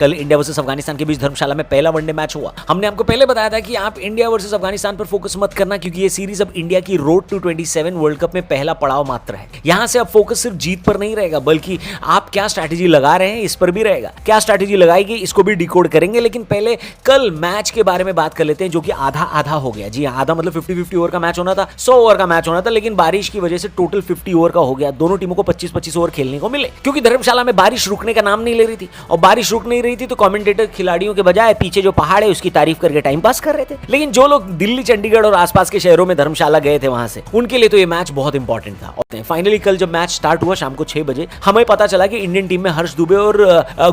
कल India versus Afghanistan के बीच धर्मशाला में पहला वनडे मैच हुआ। हमने आपको पहले बताया था कि आप इंडिया वर्सेस अफगानिस्तान पर फोकस मत करना, क्योंकि ये सीरीज अब इंडिया की रोड टू 27 वर्ल्ड कप में पहला पड़ाव मात्र है। यहां से अब फोकस सिर्फ जीत पर नहीं रहेगा, बल्कि आप क्या स्ट्रैटेजी लगा रहे हैं इस पर भी रहेगा। क्या स्ट्रैटेजी लगाएगी इसको भी डिकोड करेंगे, लेकिन पहले कल मैच के बारे में बात कर लेते हैं, जो कि आधा आधा हो गया। जी आधा मतलब 50-50 ओवर का मैच होना था, 100 ओवर का मैच होना था, लेकिन बारिश की वजह से टोटल 50 ओवर का हो गया। दोनों टीमों को 25-25 ओवर खेलने को मिले, क्योंकि धर्मशाला में बारिश रुकने का नाम नहीं ले रही थी। और बारिश रुक नहीं रही थी तो कमेंटेटर खिलाड़ियों के बजाय पीछे जो पहाड़ है उसकी तारीफ करके टाइम पास कर रहे थे। लेकिन जो लोग दिल्ली, चंडीगढ़ और आसपास के शहरों में धर्मशाला गए थे वहां से, उनके लिए तो ये मैच बहुत इंपॉर्टेंट था। और फाइनली कल जब मैच स्टार्ट हुआ शाम को 6 बजे, हमें पता चला कि इंडियन टीम में हर्ष दुबे और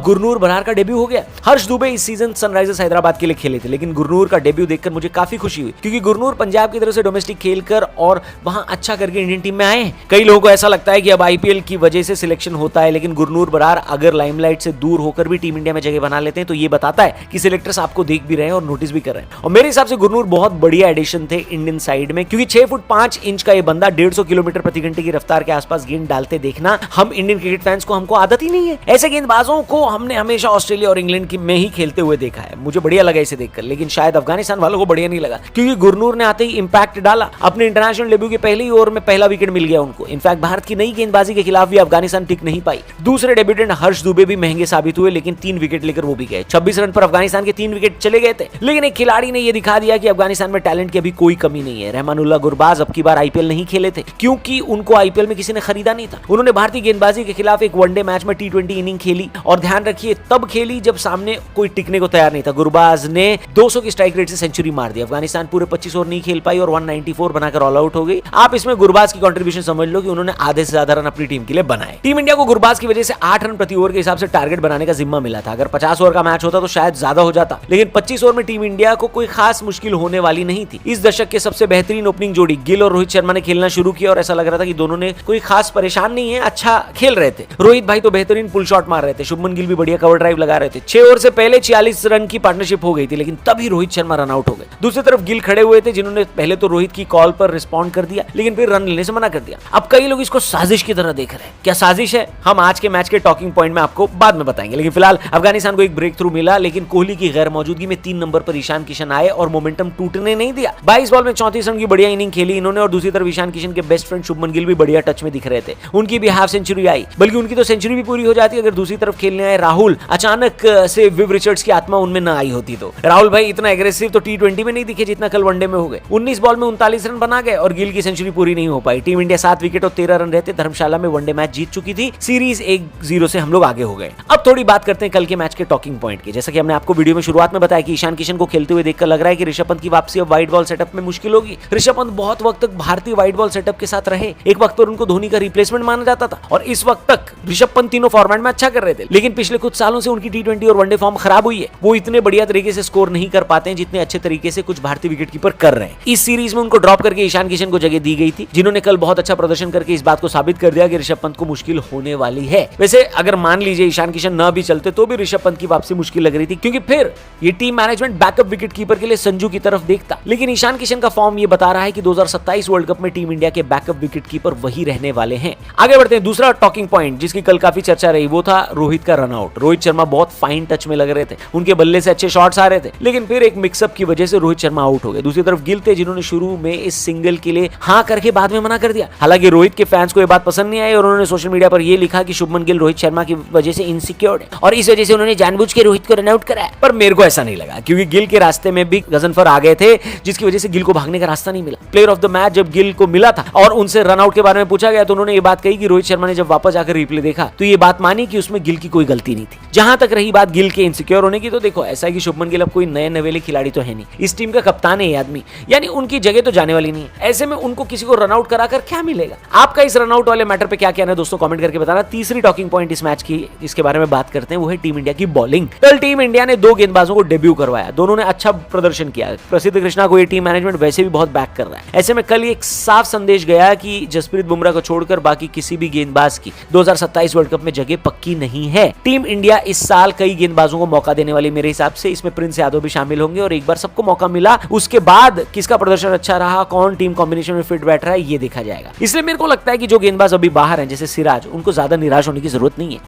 गुरनूर बरार का डेब्यू हो गया। हर्ष दुबे इस सीजन सनराइजर्स हैदराबाद के लिए खेले थे, लेकिन गुरनूर का डेब्यू देखकर मुझे काफी खुशी हुई, क्योंकि गुरनूर पंजाब की तरफ से डोमेस्टिक खेलकर और वहां अच्छा करके इंडियन टीम में आए हैं। कई लोगों को ऐसा लगता है कि अब आईपीएल की वजह से सिलेक्शन होता है, लेकिन गुरनूर बरार अगर लाइमलाइट से दूर होकर भी टीम इंडिया में जगह बना लेते हैं तो ये बताता है कि सिलेक्टर्स आपको देख भी रहे हैं और नोटिस भी कर रहे हैं। और मेरे हिसाब से गुरनूर बहुत बढ़िया एडिशन थे इंडियन साइड में, क्योंकि 6 फुट 5 इंच का ये बंदा 150 किलोमीटर प्रति घंटे की रफ्तार के आसपास गेंद डालते देखना हम इंडियन क्रिकेट फैंस को हमको आदत ही नहीं है। ऐसे गेंदबाजों को हमने हमेशा ऑस्ट्रेलिया और इंग्लैंड में ही खेलते हुए देखा है। मुझे बढ़िया लगा इसे देखकर, लेकिन शायद अफगानिस्तान वालों को बढ़िया नहीं लगा, क्योंकि गुरनूर ने आते ही इंपैक्ट डाला। अपने इंटरनेशनल डेब्यू के पहले ही ओवर में पहला विकेट मिल गया उनको। इनफैक्ट भारत की नई गेंदबाजी के खिलाफ भी अफगानिस्तान टिक नहीं पाई। दूसरे डेब्यूटेंट हर्ष दुबे भी महंगे साबित हुए, लेकिन 3 विकेट लेकर वो भी गए। 26 रन पर अफगानिस्तान के 3 विकेट चले गए थे, लेकिन एक खिलाड़ी ने यह दिखा दिया कि अफगानिस्तान में टैलेंट की अभी कोई कमी नहीं है। रहमानुल्लाह गुरबाज अब की बार आईपीएल नहीं खेले थे, क्योंकि उनको आईपीएल में किसी ने खरीदा नहीं था। उन्होंने भारतीय गेंदबाजी के खिलाफ एक वनडे मैच में T20 इनिंग खेली, और ध्यान रखिए तब खेली जब सामने कोई टिकने को तैयार नहीं था। गुरबाज ने 200 की स्ट्राइक रेट से सेंचुरी मार दी। अफगानिस्तान पूरे 25 ओवर नहीं खेल पाई और 194 बनाकर ऑल आउट हो गई। आप इसमें गुरबाज की कंट्रीब्यूशन समझ लो कि उन्होंने आधे से ज्यादा रन अपनी टीम के लिए बनाए। टीम इंडिया को गुरबाज की वजह से 8 रन प्रति ओवर के हिसाब से टारगेट बनाने का जिम्मा मिला था। अगर 50 ओवर का मैच होता तो शायद ज्यादा हो जाता, लेकिन 25 ओवर में टीम इंडिया को कोई खास मुश्किल होने वाली नहीं थी। इस दशक के सबसे बेहतरीन ओपनिंग जोड़ी गिल और रोहित शर्मा ने खेलना शुरू किया, और ऐसा लग रहा था कि दोनों ने कोई खास परेशान नहीं है, अच्छा खेल रहे थे। रोहित भाई तो बेहतरीन पुल शॉट मार रहे थे, शुभमन गिल भी बढ़िया कवर ड्राइव लगा रहे थे। 6 ओवर से पहले 46 रन की पार्टनरशिप हो गई थी, लेकिन तभी रोहित शर्मा रन आउट हो गए। दूसरी तरफ गिल खड़े हुए थे, जिन्होंने पहले तो रोहित की कॉल पर रिस्पॉन्ड कर दिया, लेकिन फिर रन लेने से मना कर दिया। अब कई लोग इसको साजिश की तरह देख रहे हैं। क्या साजिश है, हम आज के मैच के टॉकिंग पॉइंट में आपको बाद में बताएंगे। लेकिन फिलहाल अफगानिस्तान को एक ब्रेक थ्रू मिला, लेकिन कोहली की गैर मौजूदगी में 3 नंबर पर ईशान किशन आए और मोमेंटम टूटने नहीं दिया। 22 बॉल में 34 रन की बढ़िया इनिंग खेली इन्होंने, और दूसरी तरफ ईशान किशन के बेस्ट फ्रेंड शुभमन गिल भी बढ़िया टच में दिख रहे थे। उनकी भी हाफ सेंचुरी आई, बल्कि उनकी तो सेंचुरी भी पूरी हो जाती अगर दूसरी तरफ खेलने आए राहुल अचानक से विव रिचर्ड्स की आत्मा उनमें न आई होती तो। राहुल भाई इतना एग्रेसिव तो T20 में नहीं दिखे जितना कल वनडे में हो गए। 19 बॉल में 39 रन बना गए और गिल की सेंचुरी पूरी नहीं हो पाई। टीम इंडिया 7 विकेट और 13 रन रहते धर्मशाला में वनडे मैच जीत चुकी थी। सीरीज 1-0 से हम लोग आगे हो गए। अब थोड़ी बात करते हैं कल के मैच के टॉकिंग पॉइंट की। जैसा कि हमने आपको वीडियो में शुरुआत में बताया कि ईशान किशन को खेलते हुए देखकर लग रहा है कि ऋषभ पंत की वापसी अब वाइड बॉल सेटअप में मुश्किल होगी। ऋषभ पंत बहुत वक्त तक भारतीय वाइड बॉल सेटअप के साथ रहे। एक वक्त पर उनको धोनी का रिप्लेसमेंट माना जाता था, और इस वक्त तक ऋषभ पंत तीनों फॉर्मेट में अच्छा कर रहे थे, लेकिन पिछले कुछ सालों से उनकी T20 और वनडे फॉर्म खराब हुई है। वो इतने बढ़िया तरीके से स्कोर नहीं कर पाते हैं जितने अच्छे तरीके से कुछ भारतीय विकेटकीपर कर रहे हैं। इस सीरीज में उनको ड्रॉप करके ईशान किशन को जगह दी गई थी, जिन्होंने कल बहुत अच्छा प्रदर्शन करके इस बात को साबित कर दिया कि ऋषभ पंत को मुश्किल होने वाली है। वैसे अगर मान लीजिए ईशान किशन न भी चलते तो भी ऋषभ पंत की वापसी मुश्किल लग रही थी, क्योंकि फिर ये टीम मैनेजमेंट बैकअप विकेटकीपर के लिए संजू की तरफ देखता। लेकिन ईशान किशन का फॉर्म ये बता रहा है कि 2027 वर्ल्ड कप में टीम इंडिया के बैकअप विकेटकीपर वही रहने वाले हैं। आगे बढ़ते हैं। दूसरा टॉकिंग पॉइंट जिसकी कल काफी चर्चा रही वो था रोहित का रनआउट। रोहित शर्मा बहुत फाइन टच में लग रहे थे, उनके बल्ले से अच्छे शॉट्स आ रहे थे, लेकिन फिर एक मिक्सअप की वजह से रोहित शर्मा आउट हो गए। दूसरी तरफ गिल थे, जिन्होंने शुरू में इस सिंगल के लिए हाँ करके बाद में मना कर दिया। हालांकि रोहित के फैंस को यह बात पसंद नहीं आई और उन्होंने सोशल मीडिया पर यह लिखा कि शुभमन गिल रोहित शर्मा की वजह से इनसिक्योर्ड है और इस वजह से उन्होंने जानबूझ के रोहित को रनआउट कराया। पर मेरे को ऐसा नहीं लगा, क्योंकि गिल के रास्ते में भी गजनफर आ गए थे, जिसकी वजह से गिल को भागने का रास्ता नहीं मिला। प्लेयर ऑफ द मैच जब गिल को मिला था और उनसे रनआउट के बारे में पूछा गया तो उन्होंने ये बात कही कि रोहित शर्मा ने जब वापस आकर रिप्ले देखा तो ये बात मानी कि उसमें गिल की कोई गलती नहीं थी। जहां तक रही बात गिल के इनसिक्योर होने की, तो देखो ऐसा है कि शुभमन गिल अब कोई नए नवेले खिलाड़ी तो है नहीं, इस टीम का कप्तान है ये आदमी, यानी उनकी जगह तो जाने वाली नहीं है। ऐसे में उनको किसी को रनआउट कराकर क्या मिलेगा? आपका इस रनआउट वाले मैटर पे क्या कहना है दोस्तों, कमेंट करके बताना। तीसरी टॉकिंग पॉइंट इस मैच की जिसके बारे में बात करते हैं वो है टीम इंडिया की बॉलिंग। कल टीम इंडिया ने 2 गेंदबाजों को डेब्यू करवाया, दोनों ने अच्छा प्रदर्शन किया। प्रसिद्ध कृष्णा को ये टीम मैनेजमेंट वैसे भी बहुत बैक कर रहा है। ऐसे में कल एक साफ संदेश गया कि जसप्रीत बुमराह को छोड़कर बाकी किसी भी गेंदबाज की 2027 वर्ल्ड कप में जगह पक्की नहीं है। टीम इंडिया इस साल कई गेंदबाजों को मौका देने वाली मेरे हिसाब से, इसमें प्रिंस यादव भी शामिल होंगे और एक बार सबको मौका मिला उसके बाद किसका प्रदर्शन अच्छा रहा, कौन टीम कॉम्बिनेशन में फिट बैठ रहा है, ये देखा जाएगा। इसलिए मेरे को लगता है कि जो गेंदबाज अभी बाहर हैं जैसे सिराज, उनको ज्यादा निराश होने की जरूरत नहीं है।